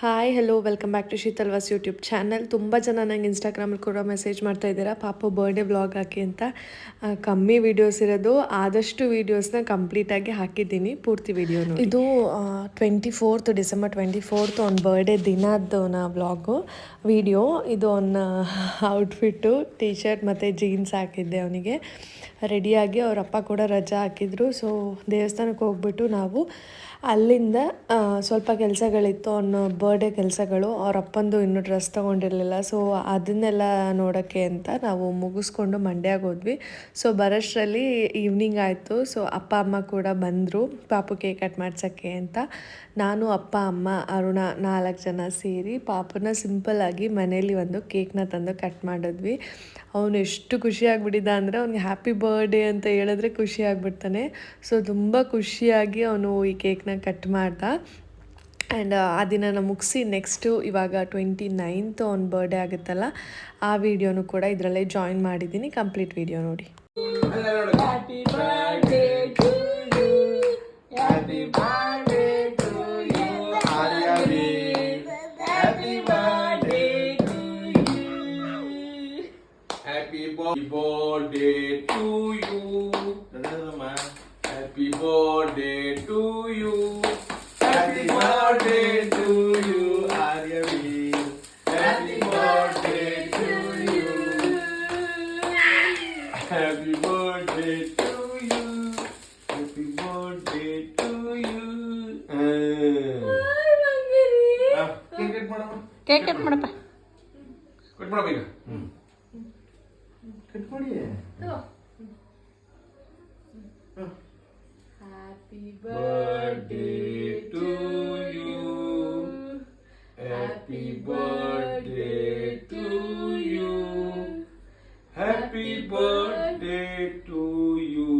Hi hello welcome back to Sheetal's YouTube channel. ತುಂಬ ಜನ ನಂಗೆ ಇನ್ಸ್ಟಾಗ್ರಾಮಲ್ಲಿ ಕೂಡ ಮೆಸೇಜ್ ಮಾಡ್ತಾ ಇದ್ದೀರಾ ಪಾಪು ಬರ್ಡೇ ವ್ಲಾಗ್ ಹಾಕಿ ಅಂತ. ಕಮ್ಮಿ ವೀಡಿಯೋಸ್ ಇರೋದು, ಆದಷ್ಟು ವೀಡಿಯೋಸ್ನ ಕಂಪ್ಲೀಟಾಗಿ ಹಾಕಿದ್ದೀನಿ, ಪೂರ್ತಿ ವೀಡಿಯೋನು. ಇದು ಡಿಸೆಂಬರ್ 24 ಅವ್ನ ಬರ್ಡೇ ದಿನದವನ ವ್ಲಾಗು ವೀಡಿಯೋ. ಇದು ಅವನ ಔಟ್ಫಿಟ್ಟು, ಟೀ ಶರ್ಟ್ ಮತ್ತು ಜೀನ್ಸ್ ಹಾಕಿದ್ದೆ ಅವನಿಗೆ. ರೆಡಿಯಾಗಿ ಅವ್ರ ಅಪ್ಪ ಕೂಡ ರಜಾ ಹಾಕಿದ್ರು. ಸೊ ದೇವಸ್ಥಾನಕ್ಕೆ ಹೋಗ್ಬಿಟ್ಟು ನಾವು ಅಲ್ಲಿಂದ ಸ್ವಲ್ಪ ಕೆಲಸಗಳಿತ್ತು, ಅವನ ಬರ್ಡೇ ಕೆಲಸಗಳು. ಅವ್ರ ಅಪ್ಪಂದು ಇನ್ನೂ ಡ್ರೆಸ್ ತೊಗೊಂಡಿರಲಿಲ್ಲ, ಸೊ ಅದನ್ನೆಲ್ಲ ನೋಡೋಕ್ಕೆ ಅಂತ ನಾವು ಮುಗಿಸ್ಕೊಂಡು ಮಂಡ್ಯಗೆ ಹೋದ್ವಿ. ಸೊ ಬರೋಷ್ಟರಲ್ಲಿ ಈವ್ನಿಂಗ್ ಆಯಿತು. ಸೊ ಅಪ್ಪ ಅಮ್ಮ ಕೂಡ ಬಂದರು ಪಾಪು ಕೇಕ್ ಕಟ್ ಮಾಡ್ಸೋಕ್ಕೆ ಅಂತ. ನಾನು, ಅಪ್ಪ, ಅಮ್ಮ, ಅರುಣ 4 ಜನ ಸೇರಿ ಪಾಪನ ಸಿಂಪಲ್ಲಾಗಿ ಮನೇಲಿ ಒಂದು ಕೇಕ್ನ ತಂದು ಕಟ್ ಮಾಡಿದ್ವಿ. ಅವನು ಎಷ್ಟು ಖುಷಿಯಾಗಿಬಿಟ್ಟಿದ್ದ ಅಂದರೆ, ಅವ್ನಿಗೆ ಹ್ಯಾಪಿ ಬರ್ಡೇ ಅಂತ ಹೇಳಿದ್ರೆ ಖುಷಿ ಆಗಿಬಿಡ್ತಾನೆ. ಸೊ ತುಂಬ ಖುಷಿಯಾಗಿ ಅವನು ಈ ಕೇಕ್ನ ಕಟ್ ಮಾಡ್ದ. ಆ್ಯಂಡ್ ಆ ದಿನ ಮುಗಿಸಿ ನೆಕ್ಸ್ಟು ಇವಾಗ 29th ಅವ್ನ ಬರ್ಡೇ ಆಗುತ್ತಲ್ಲ, ಆ ವಿಡಿಯೋನು ಕೂಡ ಇದರಲ್ಲೇ ಜಾಯಿನ್ ಮಾಡಿದ್ದೀನಿ. ಕಂಪ್ಲೀಟ್ ವಿಡಿಯೋ ನೋಡಿ. Happy birthday to you. Happy birthday to you. Happy birthday to you. Happy birthday to you. Happy birthday to you. Happy birthday to you, Aryaveer. Happy birthday to you. Happy birthday to you. Happy birthday to you. Cake cut ಮಾಡಪ್ಪ. Cut ಮಾಡಪ್ಪ ಈಗ. Cut ಮಾಡಿ. Happy Birthday to you. Happy birthday to you. Happy birthday to you.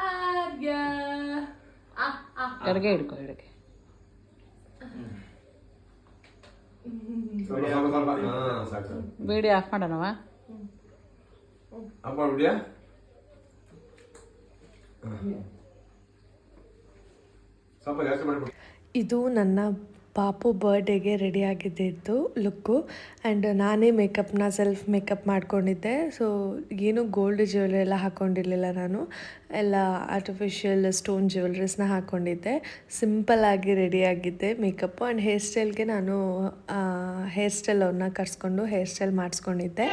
Arya. ಎಡಗೆ ಹಿಡ್ಕೊ, ಎಡಗೆ. ಸ್ವಲ್ಪ ಸಾಕು. Video off ಮಾಡೋಣವಾ? Off ಮಾಡ್ಬಿಡ್ಯಾ? ಸ್ವಲ್ಪ ಜಾಸ್ತಿ ಮಾಡಿಬಿಡಿ. ಇದು ನನ್ನ ಪಾಪು ಬರ್ಡೇಗೆ ರೆಡಿ ಆಗಿದ್ದಿದ್ದು ಲುಕ್ಕು. ಆ್ಯಂಡ್ ನಾನೇ ಮೇಕಪ್ನ ಸೆಲ್ಫ್ ಮೇಕಪ್ ಮಾಡ್ಕೊಂಡಿದ್ದೆ. ಸೊ ಏನು ಗೋಲ್ಡ್ ಜ್ಯುವೆಲ್ರಿ ಎಲ್ಲ ಹಾಕ್ಕೊಂಡಿರಲಿಲ್ಲ ನಾನು, ಎಲ್ಲ ಆರ್ಟಿಫಿಷಿಯಲ್ ಸ್ಟೋನ್ ಜ್ಯುವೆಲ್ರೀಸ್ನ ಹಾಕ್ಕೊಂಡಿದ್ದೆ. ಸಿಂಪಲ್ಲಾಗಿ ರೆಡಿಯಾಗಿದ್ದೆ ಮೇಕಪ್ಪು. ಆ್ಯಂಡ್ ಹೇರ್ ಸ್ಟೈಲ್ಗೆ ನಾನು ಹೇರ್ ಸ್ಟೈಲ್ ಅವ್ರನ್ನ ಕರ್ಸ್ಕೊಂಡು ಹೇರ್ ಸ್ಟೈಲ್ ಮಾಡಿಸ್ಕೊಂಡಿದ್ದೆ.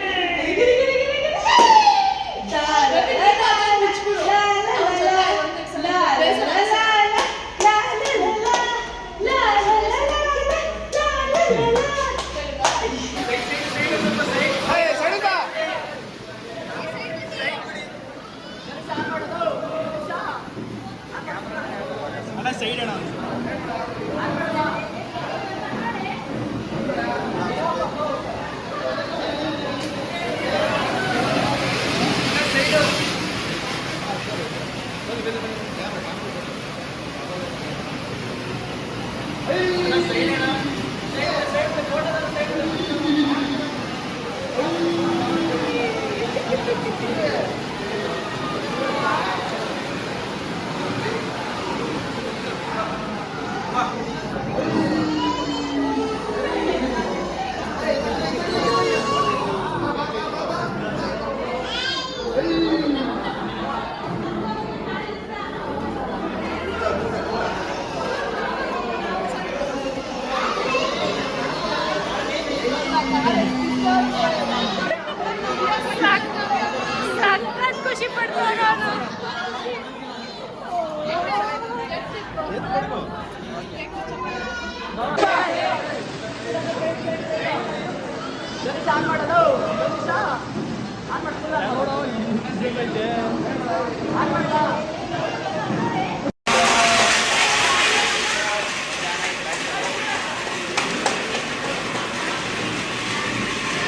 ಖುಷಿ ಪಡ್ತಾರೆ.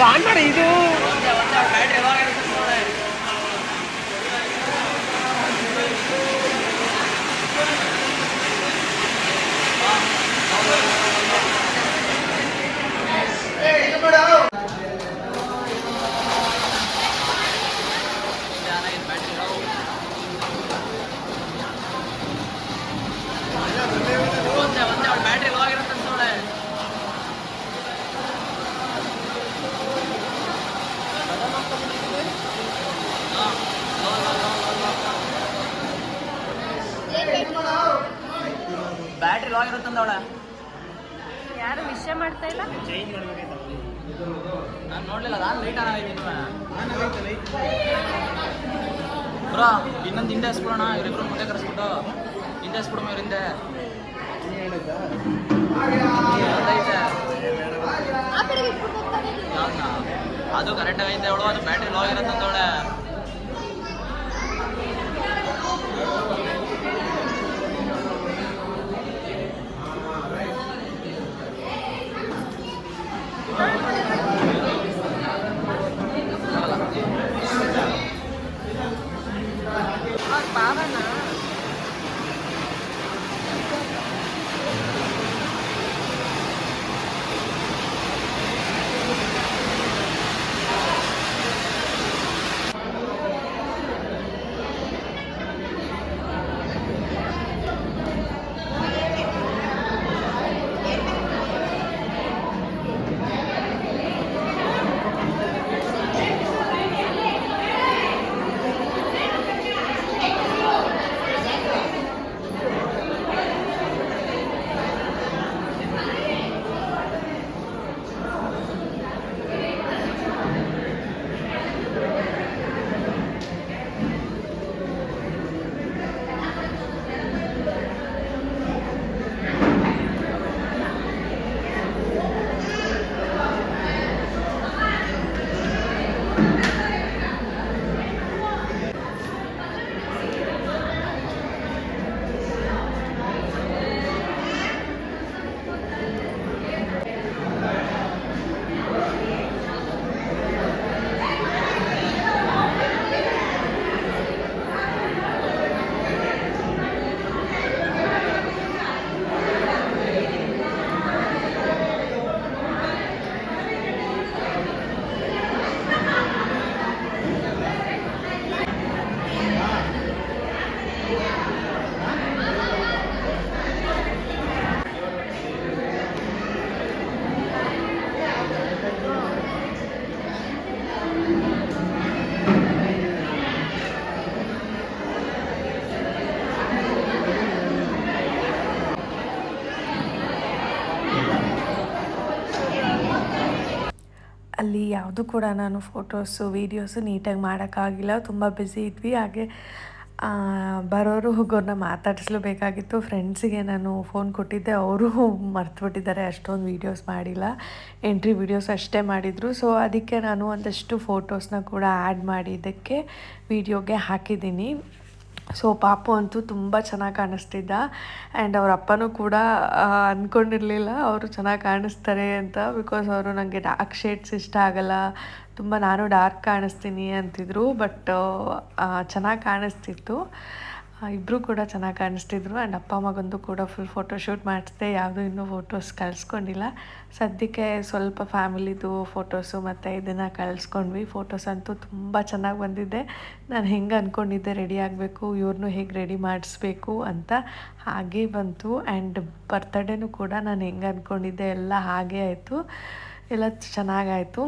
ಆನ್ ಮಾಡಿ. ಇದು ಬ್ಯಾಟ್ರಿ ತಂದವಳೆ. ಯಾರು ವಿಷಯ ಮಾಡ್ತಾ ಇಲ್ಲ. ನಾನು ನೋಡ್ಲಿಲ್ಲ, ನಾನು ಲೈಟ್ ಆನ್ ಆಗೈತಿ ಬ್ರೋ. ಇನ್ನೊಂದು ಹಿಂದೆ ಹಸ್ಬಿಡೋಣ, ಇವರಿಬ್ರು ಮುಂದೆ ಕರೆಸ್ಬಿಟ್ಟು ಹಿಂದೆ ಹಸ್ಬಿಡೋಣ, ಇವ್ರ ಹಿಂದೆ ಐತೆ. ಅದು ಕರೆಕ್ಟಾಗಿ ಐತೆ ಅವಳು, ಅದು ಬ್ಯಾಟ್ರಿ ಲೋ ಆಗಿರತ್ತಂದವಳೆ. ಭಾವನಾ ಅಲ್ಲಿ ಯಾವುದು ಕೂಡ ನಾನು ಫೋಟೋಸು ವೀಡಿಯೋಸು ನೀಟಾಗಿ ಮಾಡೋಕ್ಕಾಗಿಲ್ಲ, ತುಂಬ ಬ್ಯುಸಿ ಇದ್ವಿ. ಹಾಗೆ ಬರೋರು ಹೋಗೋರನ್ನ ಮಾತಾಡಿಸ್ಲೇಬೇಕಾಗಿತ್ತು. ಫ್ರೆಂಡ್ಸಿಗೆ ನಾನು ಫೋನ್ ಕೊಟ್ಟಿದ್ದೆ, ಅವರು ಮರ್ತುಬಿಟ್ಟಿದ್ದಾರೆ, ಅಷ್ಟೊಂದು ವೀಡಿಯೋಸ್ ಮಾಡಿಲ್ಲ, ಎಂಟ್ರಿ ವೀಡಿಯೋಸ್ ಅಷ್ಟೇ ಮಾಡಿದರು. ಸೊ ಅದಕ್ಕೆ ನಾನು ಒಂದಷ್ಟು ಫೋಟೋಸ್ನ ಕೂಡ ಆ್ಯಡ್ ಮಾಡಿದ್ದಕ್ಕೆ ವೀಡಿಯೋಗೆ ಹಾಕಿದ್ದೀನಿ. ಸೊ ಪಾಪು ಅಂತೂ ತುಂಬ ಚೆನ್ನಾಗಿ ಕಾಣಿಸ್ತಿದ್ದ. ಆ್ಯಂಡ್ ಅವ್ರ ಅಪ್ಪನೂ ಕೂಡ ಅಂದ್ಕೊಂಡಿರಲಿಲ್ಲ ಅವರು ಚೆನ್ನಾಗಿ ಕಾಣಿಸ್ತಾರೆ ಅಂತ. ಬಿಕಾಸ್ ಅವರು ನನಗೆ ಡಾರ್ಕ್ ಶೇಡ್ಸ್ ಇಷ್ಟ ಆಗಲ್ಲ, ತುಂಬ ನಾನು ಡಾರ್ಕ್ ಕಾಣಿಸ್ತೀನಿ ಅಂತಿದ್ರು. ಬಟ್ ಚೆನ್ನಾಗಿ ಕಾಣಿಸ್ತಿತ್ತು, ಇಬ್ಬರು ಕೂಡ ಚೆನ್ನಾಗಿ ಕಾಣಿಸ್ತಿದ್ರು. ಆ್ಯಂಡ್ ಅಪ್ಪ ಮಗಂದು ಕೂಡ ಫುಲ್ ಫೋಟೋಶೂಟ್ ಮಾಡಿಸ್ದೆ, ಯಾವುದೂ ಇನ್ನೂ ಫೋಟೋಸ್ ಕಳಿಸ್ಕೊಂಡಿಲ್ಲ. ಸದ್ಯಕ್ಕೆ ಸ್ವಲ್ಪ ಫ್ಯಾಮಿಲಿದು ಫೋಟೋಸು ಮತ್ತು ಇದನ್ನು ಕಳಿಸ್ಕೊಂಡ್ವಿ. ಫೋಟೋಸ್ ಅಂತೂ ತುಂಬ ಚೆನ್ನಾಗಿ ಬಂದಿದ್ದೆ. ನಾನು ಹೆಂಗೆ ಅಂದ್ಕೊಂಡಿದ್ದೆ ರೆಡಿ ಆಗಬೇಕು, ಇವ್ರನ್ನೂ ಹೇಗೆ ರೆಡಿ ಮಾಡಿಸ್ಬೇಕು ಅಂತ, ಹಾಗೇ ಬಂತು. ಆ್ಯಂಡ್ ಬರ್ತಡೇನೂ ಕೂಡ ನಾನು ಹೆಂಗೆ ಅಂದ್ಕೊಂಡಿದ್ದೆ ಎಲ್ಲ ಹಾಗೇ ಆಯಿತು, ಎಲ್ಲ ಚೆನ್ನಾಗಾಯಿತು.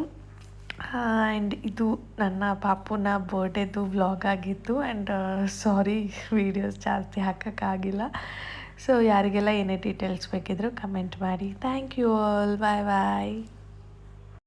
ಆ್ಯಂಡ್ ಇದು ನನ್ನ ಪಾಪುನ ಬರ್ಡೇದು ವ್ಲಾಗ್ ಆಗಿತ್ತು. ಆ್ಯಂಡ್ ಸಾರಿ ವೀಡಿಯೋಸ್ ಜಾಸ್ತಿ ಹಾಕೋಕ್ಕಾಗಿಲ್ಲ. ಸೊ ಯಾರಿಗೆಲ್ಲ ಏನೇ ಡೀಟೇಲ್ಸ್ ಬೇಕಿದ್ದರೂ ಕಮೆಂಟ್ ಮಾಡಿ. Thank you all, bye bye.